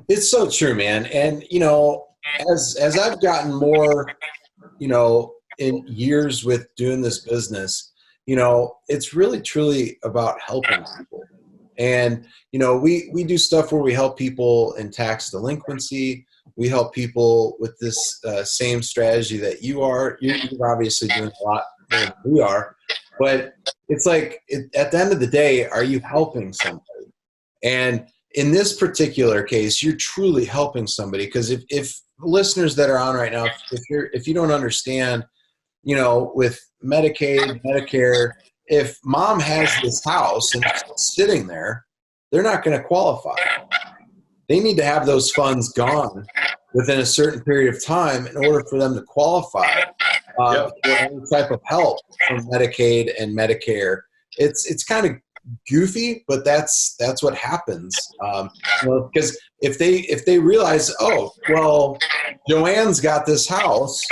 It's so true, man. And as I've gotten more, in years with doing this business, it's really truly about helping people. And we do stuff where we help people in tax delinquency. We help people with this same strategy that you are. You're obviously doing a lot more than we are, but it's like at the end of the day, are you helping somebody? And in this particular case, you're truly helping somebody, because if listeners that are on right now, if you don't understand, with Medicaid, Medicare, if mom has this house and it's sitting there, they're not going to qualify. They need to have those funds gone within a certain period of time in order for them to qualify for any type of help from Medicaid and Medicare. It's kind of goofy, but that's what happens. Because if they realize, oh, well, Joanne's got this house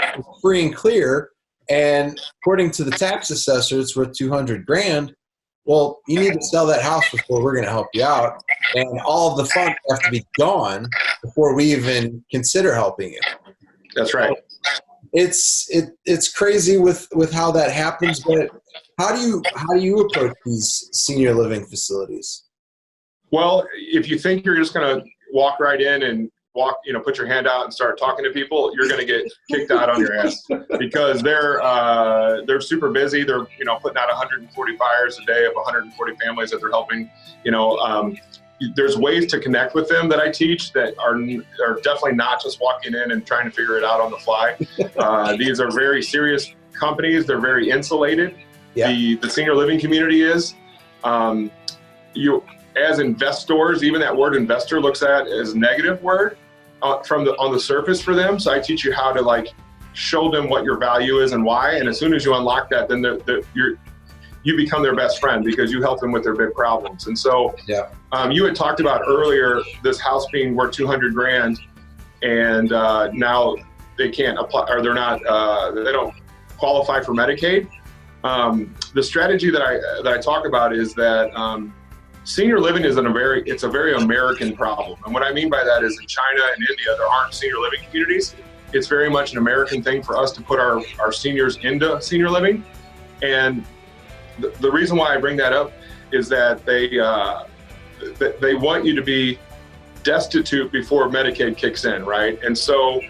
free and clear, and according to the tax assessor, it's worth $200,000. Well, you need to sell that house before we're going to help you out, and all of the funds have to be gone before we even consider helping you. That's right. It's crazy with how that happens, but how do you approach these senior living facilities? Well, if you think you're just going to walk right in and put your hand out and start talking to people, you're going to get kicked out on your ass, because they're super busy. They're putting out 140 fires a day of 140 families that they're helping. There's ways to connect with them that I teach that are definitely not just walking in and trying to figure it out on the fly. These are very serious companies. They're very insulated. Yeah. The senior living community is. You as investors, even that word investor looks at as a negative word on the surface for them. So I teach you how to show them what your value is and why. And as soon as you unlock that, then you become their best friend, because you help them with their big problems. And so you had talked about earlier this house being worth $200,000, and now they can't apply, or they don't qualify for Medicaid. The strategy that I talk about is that senior living is it's a very American problem. And what I mean by that is, in China and India, there aren't senior living communities. It's very much an American thing for us to put our seniors into senior living. And the reason why I bring that up is that they want you to be destitute before Medicaid kicks in, right? And so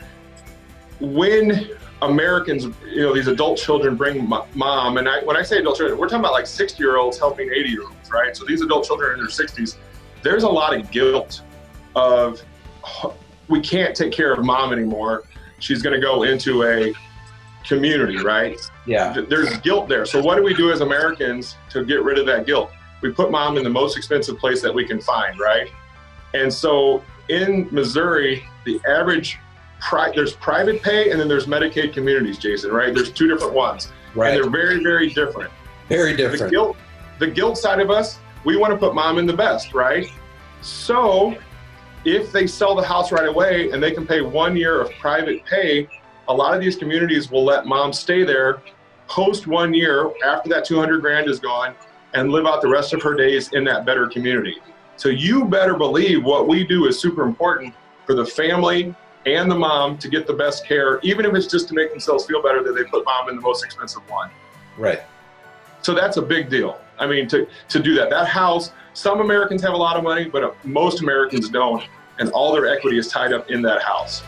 when Americans, these adult children bring mom, and when I say adult children, we're talking about 60-year-olds helping 80-year-olds, right? So these adult children are in their 60s. There's a lot of guilt of, we can't take care of mom anymore. She's going to go into a community, right? Yeah. There's guilt there. So what do we do as Americans to get rid of that guilt? We put mom in the most expensive place that we can find, right? And so in Missouri, the average there's private pay, and then there's Medicaid communities, Jason, right? There's two different ones. Right. And they're very, very different. Very different. The guilt side of us, we want to put mom in the best, right? So if they sell the house right away and they can pay 1 year of private pay, a lot of these communities will let mom stay there post 1 year after that $200,000 is gone and live out the rest of her days in that better community. So you better believe what we do is super important for the family and the mom to get the best care, even if it's just to make themselves feel better that they put mom in the most expensive one. Right. So that's a big deal. I mean, to do that. That house, some Americans have a lot of money, but most Americans don't, and all their equity is tied up in that house.